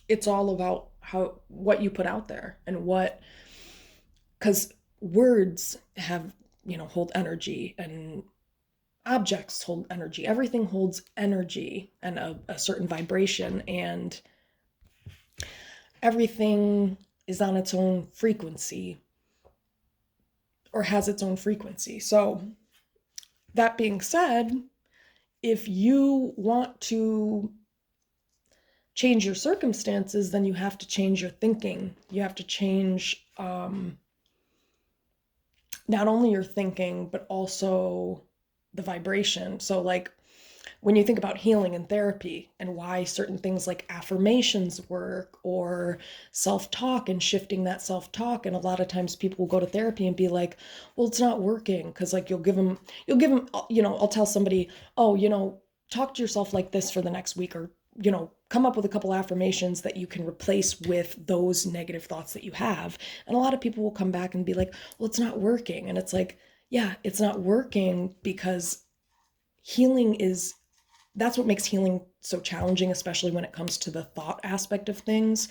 it's all about what you put out there and because words have, hold energy, and objects hold energy. Everything holds energy and a certain vibration, and everything is on its own frequency or has its own frequency. So, that being said, if you want to change your circumstances, then you have to change your thinking. You have to change not only your thinking, but also the vibration. So, like, when you think about healing and therapy and why certain things like affirmations work, or self-talk and shifting that self-talk, and a lot of times people will go to therapy and be like, well, it's not working, because like you'll give them, I'll tell somebody, oh, talk to yourself like this for the next week, or come up with a couple affirmations that you can replace with those negative thoughts that you have. And a lot of people will come back and be like, well, it's not working. And it's like, yeah, it's not working because healing is that's what makes healing so challenging, especially when it comes to the thought aspect of things,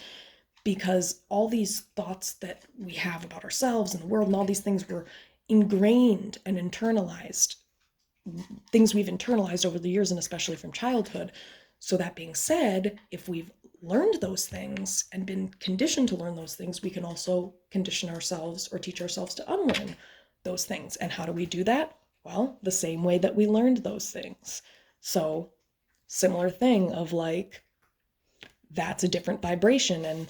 because all these thoughts that we have about ourselves and the world and all these things were ingrained and internalized, things we've internalized over the years, and especially from childhood. So, that being said, if we've learned those things and been conditioned to learn those things, we can also condition ourselves or teach ourselves to unlearn those things. And how do we do that? Well, the same way that we learned those things. So, similar thing of like, that's a different vibration, and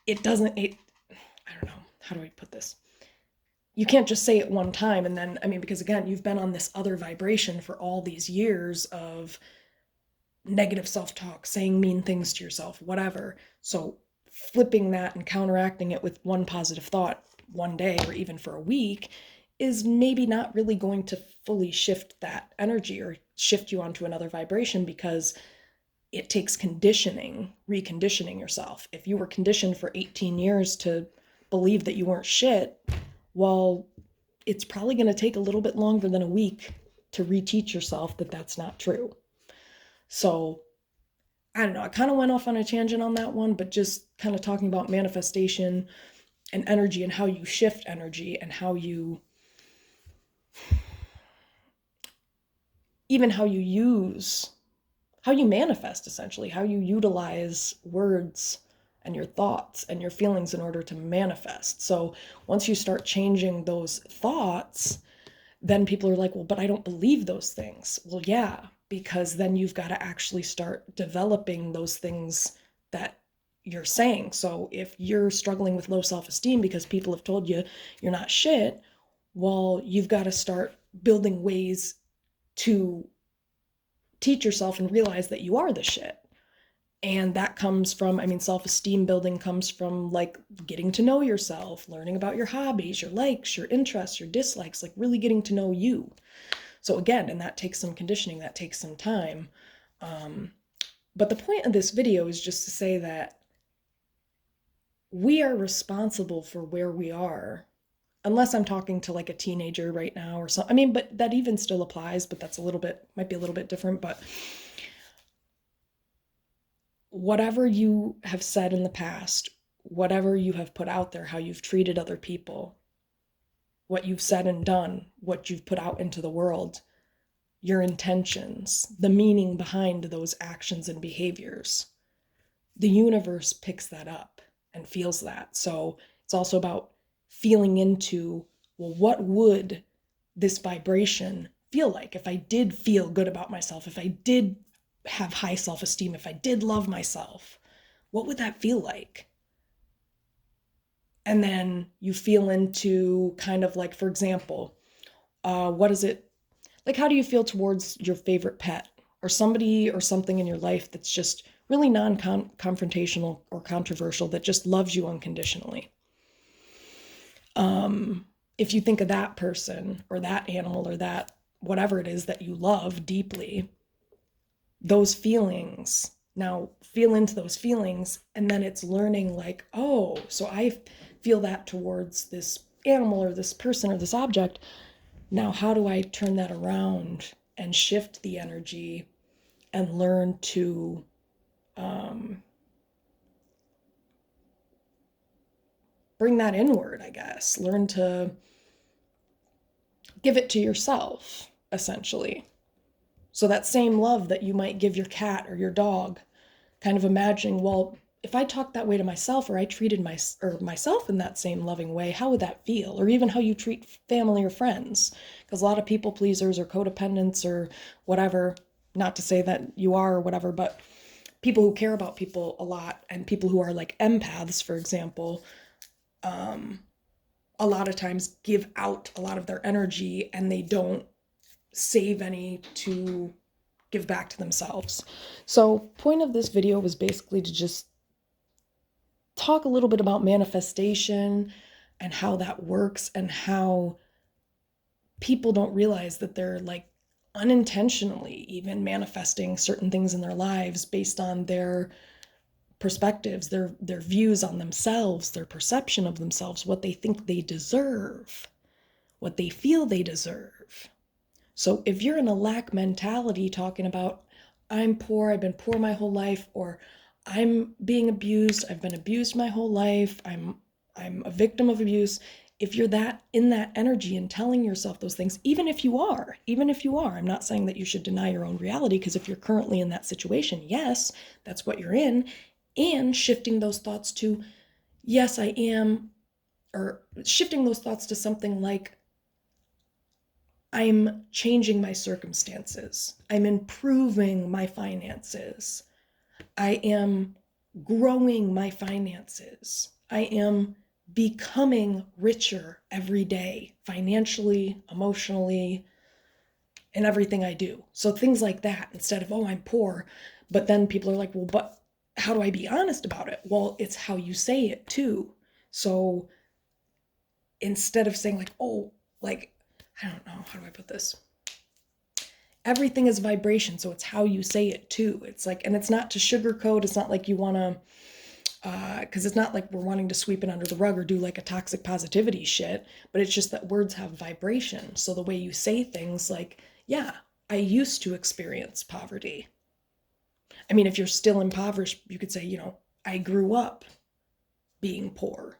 it doesn't it I don't know, how do I put this? You can't just say it one time and then, I mean, because again, you've been on this other vibration for all these years of negative self-talk, saying mean things to yourself, whatever. So flipping that and counteracting it with one positive thought one day or even for a week is maybe not really going to fully shift that energy or shift you onto another vibration, because it takes conditioning, reconditioning yourself. If you were conditioned for 18 years to believe that you weren't shit, well, it's probably going to take a little bit longer than a week to reteach yourself that that's not true. So, I don't know, I kind of went off on a tangent on that one, but just kind of talking about manifestation and energy and how you shift energy and how you, even how you manifest, essentially, how you utilize words and your thoughts and your feelings in order to manifest. So once you start changing those thoughts, then people are like, well, but I don't believe those things. Well, yeah, because then you've got to actually start developing those things that you're saying. So if you're struggling with low self-esteem because people have told you you're not shit, well, you've got to start building ways to teach yourself and realize that you are the shit. And that comes from, I mean, self-esteem building comes from like getting to know yourself, learning about your hobbies, your likes, your interests, your dislikes, like really getting to know you. So again, and that takes some conditioning, that takes some time. um, but the point of this video is just to say that we are responsible for where we are, unless I'm talking to like a teenager right now or something. I mean, but that even still applies, but that's a little bit, might be a little bit different. But whatever you have said in the past, whatever you have put out there, how you've treated other people, what you've said and done, what you've put out into the world, your intentions, the meaning behind those actions and behaviors, the universe picks that up and feels that. So it's also about feeling into, well, what would this vibration feel like if I did feel good about myself, if I did have high self-esteem, if I did love myself, what would that feel like? And then you feel into kind of like, for example, what is it like? How do you feel towards your favorite pet or somebody or something in your life that's just really non-confrontational or controversial, that just loves you unconditionally? If you think of that person or that animal or that whatever it is that you love deeply, those feelings, now feel into those feelings, and then it's learning like, oh, so I feel that towards this animal or this person or this object. Now how do I turn that around and shift the energy and learn to bring that inward, I guess. Learn to give it to yourself, essentially. So that same love that you might give your cat or your dog, kind of imagining, well, if I talked that way to myself, or I treated myself in that same loving way, how would that feel? Or even how you treat family or friends. Because a lot of people pleasers or codependents or whatever, not to say that you are or whatever, but people who care about people a lot and people who are like empaths, for example, a lot of times give out a lot of their energy and they don't save any to give back to themselves. So point of this video was basically to just talk a little bit about manifestation and how that works, and how people don't realize that they're like unintentionally even manifesting certain things in their lives based on their perspectives, their views on themselves, their perception of themselves, what they think they deserve, what they feel they deserve. So if you're in a lack mentality talking about, I'm poor, I've been poor my whole life, or I'm being abused, I've been abused my whole life, I'm a victim of abuse. If you're that in that energy and telling yourself those things, even if you are, I'm not saying that you should deny your own reality, because if you're currently in that situation, yes, that's what you're in, and shifting those thoughts to, yes, I am, or shifting those thoughts to something like, I'm changing my circumstances. I'm improving my finances. I am growing my finances. I am becoming richer every day, financially, emotionally, in everything I do. So things like that, instead of, oh, I'm poor. But then people are like, well, but how do I be honest about it? Well, it's how you say it too. So instead of saying like, oh, like, I don't know, how do I put this? Everything is vibration, so it's how you say it too. It's like, and it's not to sugarcoat, it's not like you want to, because it's not like we're wanting to sweep it under the rug or do like a toxic positivity shit, but it's just that words have vibration. So the way you say things like, yeah, I used to experience poverty. I mean, if you're still impoverished, you could say, I grew up being poor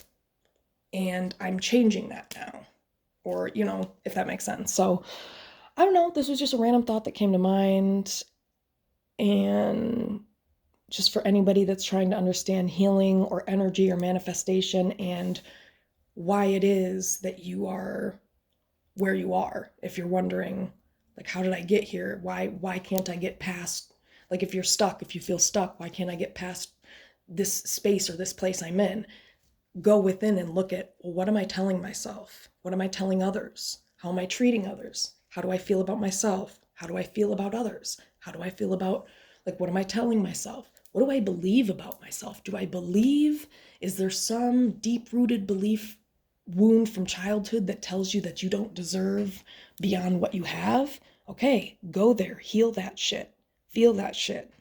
and I'm changing that now. Or, if that makes sense. So I don't know, this was just a random thought that came to mind. And just for anybody that's trying to understand healing or energy or manifestation and why it is that you are where you are. If you're wondering, like, how did I get here? Why can't I get past, like, if you're stuck, if you feel stuck, why can't I get past this space or this place I'm in? Go within and look at, well, what am I telling myself? What am I telling others? How am I treating others? How do I feel about myself? How do I feel about others? How do I feel about, like, what am I telling myself? What do I believe about myself? Do I believe, is there some deep-rooted belief wound from childhood that tells you that you don't deserve beyond what you have? Okay, go there, heal that shit, feel that shit.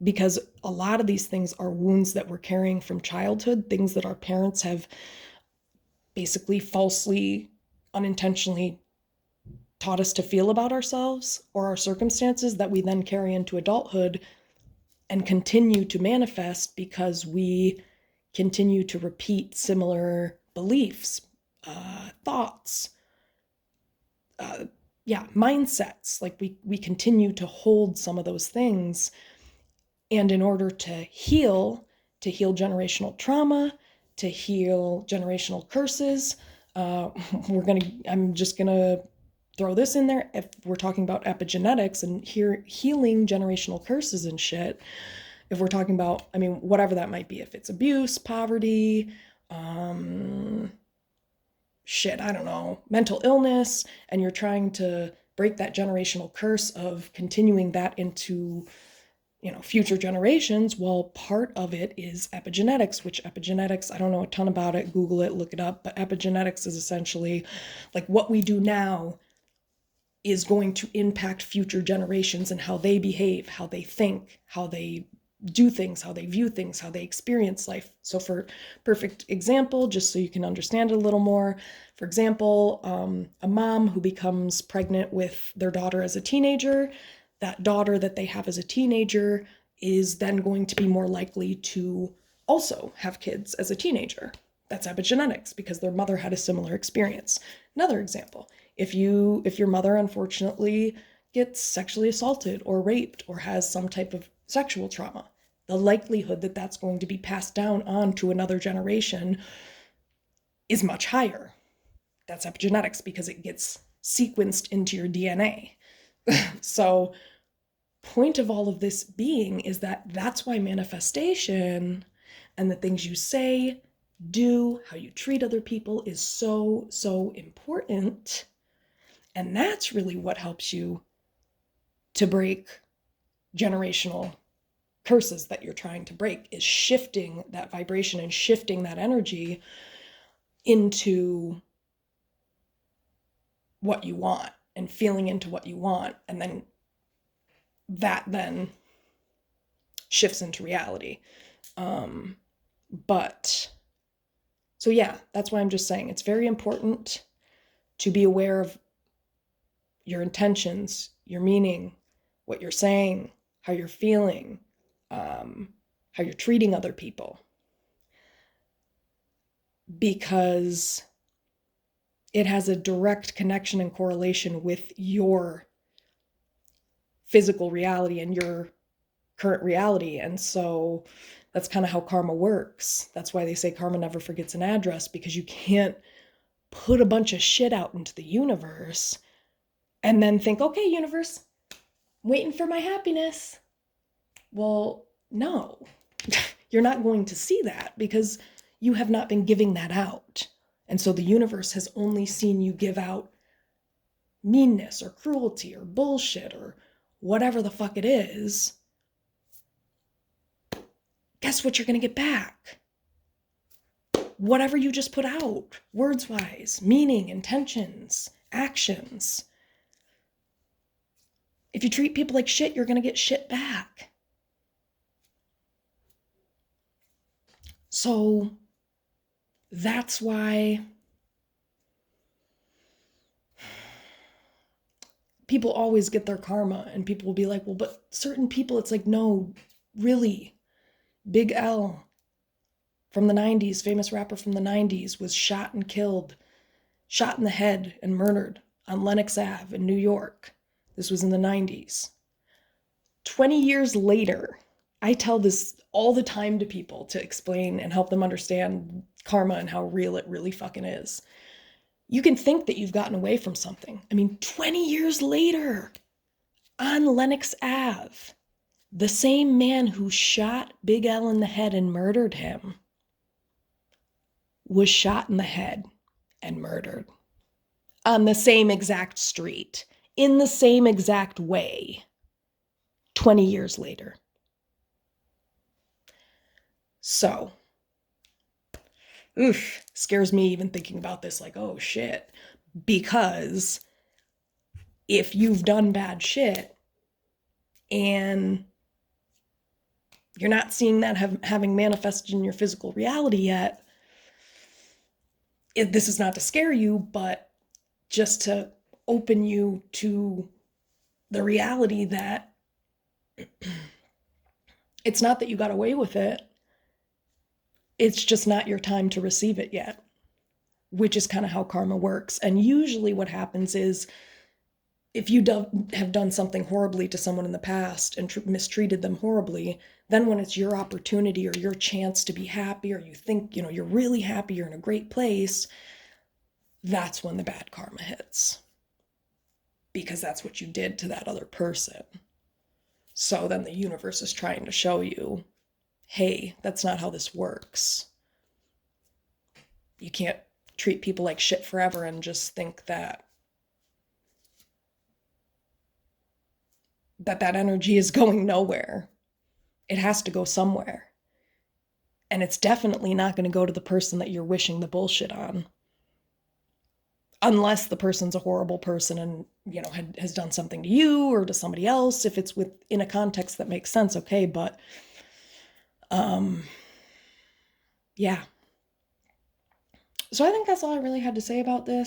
Because a lot of these things are wounds that we're carrying from childhood, things that our parents have basically falsely, unintentionally taught us to feel about ourselves or our circumstances, that we then carry into adulthood and continue to manifest because we continue to repeat similar beliefs, thoughts, mindsets. Like we continue to hold some of those things. And in order to heal generational trauma, to heal generational curses, I'm just gonna throw this in there. If we're talking about epigenetics and healing generational curses and shit, if we're talking about, I mean, whatever that might be, if it's abuse, poverty, I don't know, mental illness, and you're trying to break that generational curse of continuing that into future generations, well, part of it is epigenetics, which epigenetics, I don't know a ton about it, Google it, look it up, but epigenetics is essentially like what we do now is going to impact future generations and how they behave, how they think, how they do things, how they view things, how they experience life. So for perfect example, just so you can understand it a little more, for example, a mom who becomes pregnant with their daughter as a teenager, that daughter that they have as a teenager is then going to be more likely to also have kids as a teenager. That's epigenetics because their mother had a similar experience. Another example, if your mother unfortunately gets sexually assaulted or raped or has some type of sexual trauma, the likelihood that that's going to be passed down on to another generation is much higher. That's epigenetics because it gets sequenced into your DNA. So, point of all of this being is that that's why manifestation and the things you say, do, how you treat other people is so, so important. And that's really what helps you to break generational curses that you're trying to break, is shifting that vibration and shifting that energy into what you want and feeling into what you want. And then that then shifts into reality. But so yeah, that's why I'm just saying it's very important to be aware of your intentions, your meaning, what you're saying, how you're feeling, how you're treating other people. Because it has a direct connection and correlation with your physical reality and your current reality. And so that's kind of how karma works. That's why they say karma never forgets an address, because you can't put a bunch of shit out into the universe and then think, okay, universe, waiting for my happiness. Well, no, you're not going to see that because you have not been giving that out. And so the universe has only seen you give out meanness or cruelty or bullshit or whatever the fuck it is. Guess what you're going to get back? Whatever you just put out, words-wise, meaning, intentions, actions. If you treat people like shit, you're going to get shit back. So that's why people always get their karma, and people will be like, well, but certain people, it's like, no, really. Big L from the 90s, famous rapper from the 90s, was shot and killed, shot in the head and murdered on Lenox Ave in New York. This was in the 90s. 20 years later, I tell this all the time to people to explain and help them understand karma and how real it really fucking is. You can think that you've gotten away from something. I mean, 20 years later, on Lenox Ave, the same man who shot Big L in the head and murdered him was shot in the head and murdered on the same exact street, in the same exact way, 20 years later. So, scares me even thinking about this, like, oh shit. Because if you've done bad shit and you're not seeing that having manifested in your physical reality yet, this is not to scare you, but just to open you to the reality that it's not that you got away with it. It's just not your time to receive it yet, which is kind of how karma works. And usually what happens is, if you have done something horribly to someone in the past and mistreated them horribly, then when it's your opportunity or your chance to be happy, or you think, you're really happy, you're in a great place, that's when the bad karma hits. Because that's what you did to that other person. So then the universe is trying to show you, hey, that's not how this works. You can't treat people like shit forever and just think that energy is going nowhere. It has to go somewhere. And it's definitely not going to go to the person that you're wishing the bullshit on. Unless the person's a horrible person and, has done something to you or to somebody else. If it's in a context that makes sense, okay, but yeah. So I think that's all I really had to say about this.